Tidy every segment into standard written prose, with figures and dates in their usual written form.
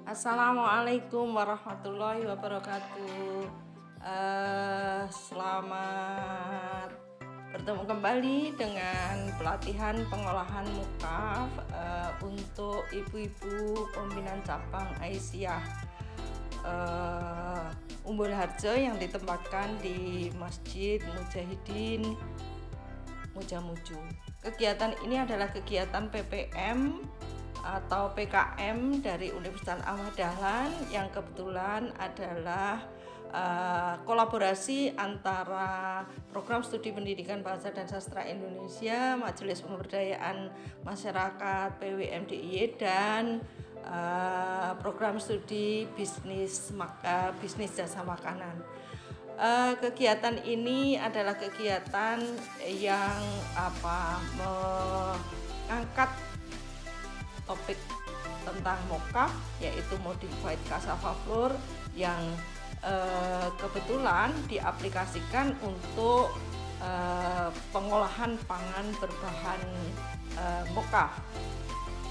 Assalamualaikum warahmatullahi wabarakatuh. Selamat bertemu kembali dengan pelatihan pengolahan mukaf untuk ibu-ibu pimpinan cabang Aisyah Umbul Harjo yang ditempatkan di Masjid Mujahidin Mujamuju. Kegiatan ini adalah kegiatan PPM atau PKM dari Universitas Ahmad Dahlan yang kebetulan adalah kolaborasi antara Program Studi Pendidikan Bahasa dan Sastra Indonesia, Majelis Pemberdayaan Masyarakat PWMDIY dan Program Studi Bisnis Jasa Makanan. Kegiatan ini adalah kegiatan yang mengangkat topik tentang mokaf, yaitu modified cassava flour yang kebetulan diaplikasikan untuk pengolahan pangan berbahan mokaf.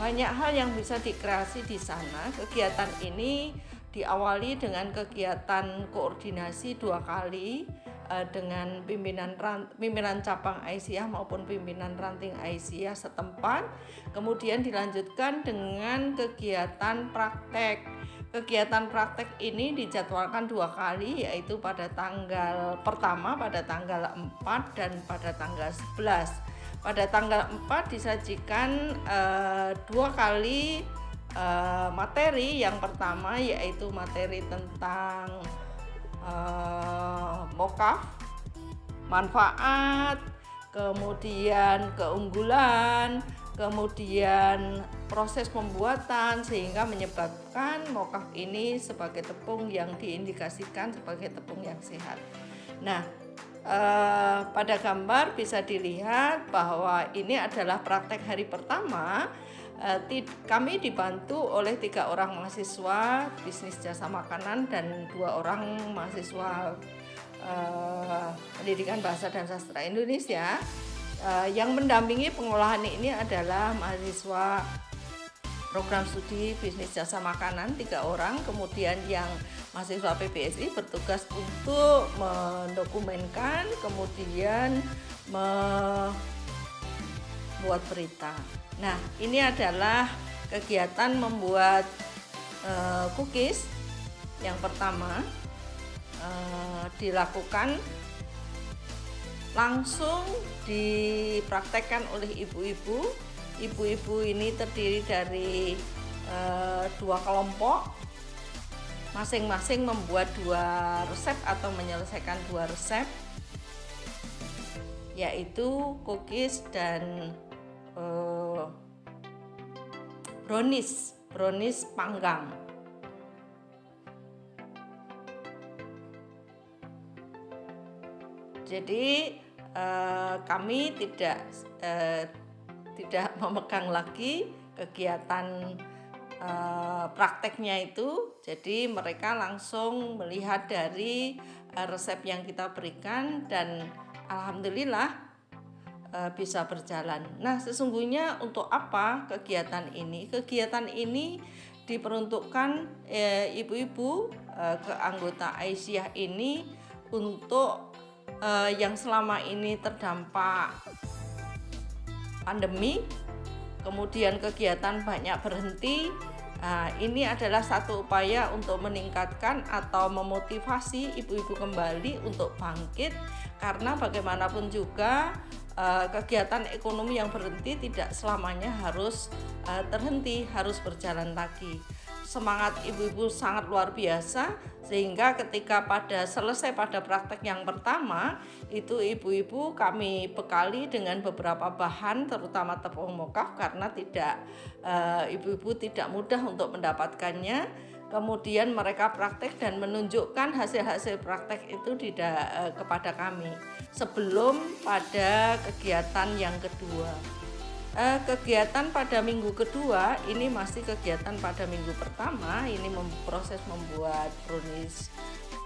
Banyak hal yang bisa dikreasi di sana. Kegiatan ini diawali dengan kegiatan koordinasi 2 kali dengan pimpinan cabang Aisyah maupun pimpinan ranting Aisyah setempat. Kemudian dilanjutkan dengan kegiatan praktek. Kegiatan praktek ini dijadwalkan 2 kali, yaitu pada tanggal pertama pada tanggal 4 dan pada tanggal 11. Pada tanggal 4 disajikan 2 kali materi. Yang pertama yaitu materi tentang mokaf, manfaat, kemudian keunggulan, kemudian proses pembuatan sehingga menyebabkan mokaf ini sebagai tepung yang diindikasikan sebagai tepung yang sehat. Nah, pada gambar bisa dilihat bahwa ini adalah praktek hari pertama. Kami dibantu oleh 3 orang mahasiswa bisnis jasa makanan dan 2 orang mahasiswa pendidikan bahasa dan sastra Indonesia. Yang mendampingi pengolahan ini adalah mahasiswa program studi bisnis jasa makanan 3 orang, kemudian yang mahasiswa PBSI bertugas untuk mendokumenkan, kemudian membuat berita. Nah, ini adalah kegiatan membuat cookies. Yang pertama dilakukan langsung dipraktekkan oleh ibu-ibu. Ibu-ibu ini terdiri dari 2 kelompok, masing-masing membuat 2 resep atau menyelesaikan 2 resep, yaitu cookies dan brownies panggang. Jadi kami tidak memegang lagi kegiatan prakteknya itu. Jadi mereka langsung melihat dari resep yang kita berikan dan alhamdulillah bisa berjalan. Nah, sesungguhnya untuk apa kegiatan ini? Kegiatan ini diperuntukkan ibu-ibu anggota Aisyah ini untuk yang selama ini terdampak pandemi, kemudian kegiatan banyak berhenti. Ini adalah satu upaya untuk meningkatkan atau memotivasi ibu-ibu kembali untuk bangkit, karena bagaimanapun juga kegiatan ekonomi yang berhenti tidak selamanya harus terhenti, harus berjalan lagi. Semangat ibu-ibu sangat luar biasa, sehingga ketika selesai pada praktek yang pertama itu ibu-ibu kami bekali dengan beberapa bahan, terutama tepung mokaf, karena ibu-ibu tidak mudah untuk mendapatkannya. Kemudian mereka praktek dan menunjukkan hasil-hasil praktek itu kepada kami sebelum pada kegiatan yang kedua. Kegiatan pada minggu kedua ini masih kegiatan pada minggu pertama. Ini proses membuat brownies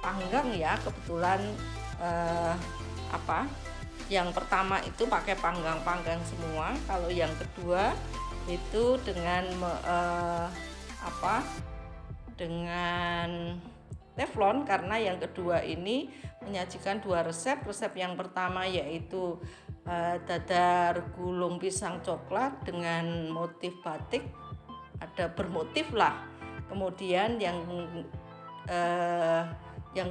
panggang ya. Kebetulan yang pertama itu pakai panggang semua. Kalau yang kedua itu dengan dengan teflon, karena yang kedua ini menyajikan dua resep. Resep yang pertama yaitu dadar gulung pisang coklat dengan motif batik, ada bermotif lah. Kemudian yang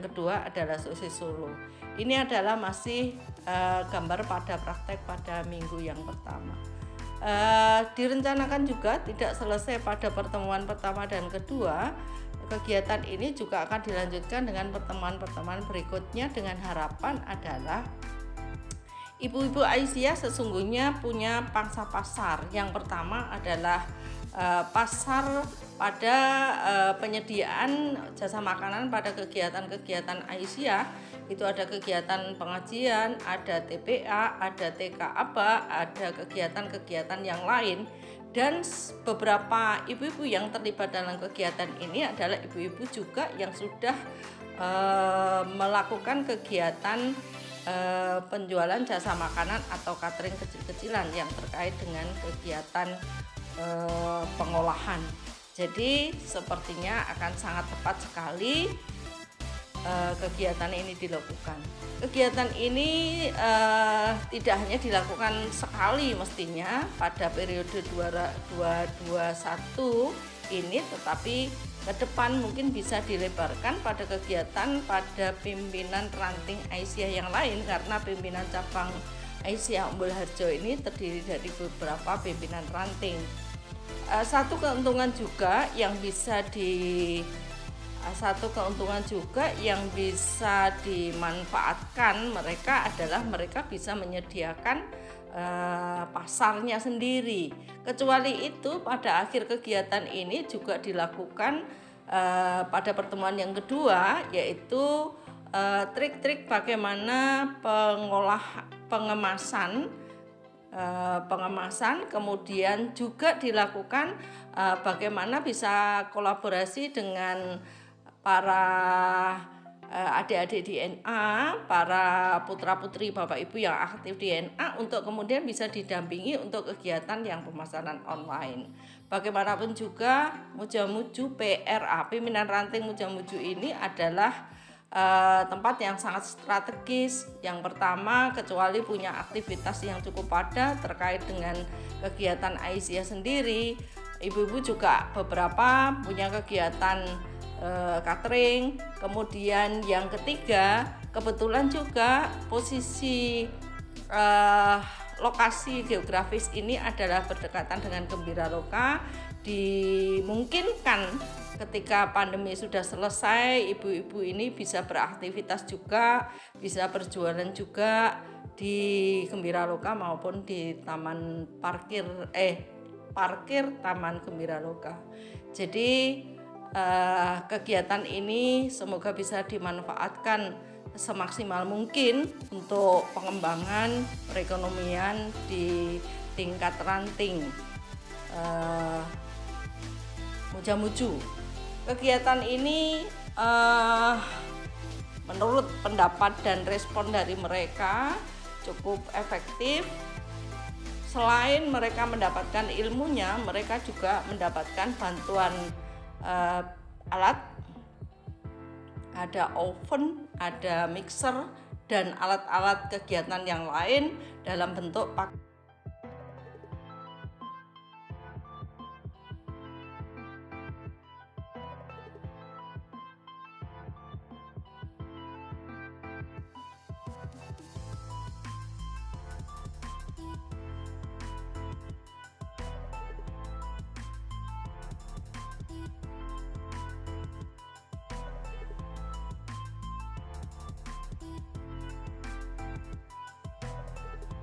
kedua adalah sosis Solo. Ini adalah masih gambar pada praktek pada minggu yang pertama. Direncanakan juga tidak selesai pada pertemuan pertama dan kedua. Kegiatan ini juga akan dilanjutkan dengan pertemuan-pertemuan berikutnya, dengan harapan adalah ibu-ibu Aisyah sesungguhnya punya pangsa pasar. Yang pertama adalah pasar pada penyediaan jasa makanan pada kegiatan-kegiatan Aisyah. Itu ada kegiatan pengajian, ada TPA, ada TK Aba, ada kegiatan-kegiatan yang lain. Dan beberapa ibu-ibu yang terlibat dalam kegiatan ini adalah ibu-ibu juga yang sudah melakukan kegiatan penjualan jasa makanan atau catering kecil-kecilan yang terkait dengan kegiatan pengolahan. Jadi sepertinya akan sangat tepat sekali kegiatan ini dilakukan. Kegiatan ini tidak hanya dilakukan sekali mestinya pada periode 2021 ini, tetapi ke depan mungkin bisa dilebarkan pada kegiatan pada pimpinan ranting Aisyah yang lain, karena pimpinan cabang Aisyah Umbul Harjo ini terdiri dari beberapa pimpinan ranting. Satu keuntungan juga yang bisa dimanfaatkan mereka adalah mereka bisa menyediakan pasarnya sendiri. Kecuali itu, pada akhir kegiatan ini juga dilakukan pada pertemuan yang kedua, yaitu trik-trik bagaimana pengemasan, kemudian juga dilakukan bagaimana bisa kolaborasi dengan para adik-adik DNA, para putra-putri Bapak Ibu yang aktif di DNA, untuk kemudian bisa didampingi untuk kegiatan yang pemasaran online. Bagaimanapun juga Mujamuju PRA, pimpinan ranting Mujamuju ini adalah tempat yang sangat strategis. Yang pertama, kecuali punya aktivitas yang cukup padat terkait dengan kegiatan Aisyah sendiri, ibu-ibu juga beberapa punya kegiatan catering. Kemudian yang ketiga, kebetulan juga posisi lokasi geografis ini adalah berdekatan dengan Gembira Loka. Dimungkinkan ketika pandemi sudah selesai, ibu-ibu ini bisa beraktivitas juga, bisa berjualan juga di Gembira Loka maupun di parkir Taman Gembira Loka. Jadi kegiatan ini semoga bisa dimanfaatkan semaksimal mungkin untuk pengembangan perekonomian di tingkat ranting Mujamuju. Kegiatan ini menurut pendapat dan respon dari mereka cukup efektif. Selain mereka mendapatkan ilmunya, mereka juga mendapatkan bantuan alat, ada oven, ada mixer, dan alat-alat kegiatan yang lain dalam bentuk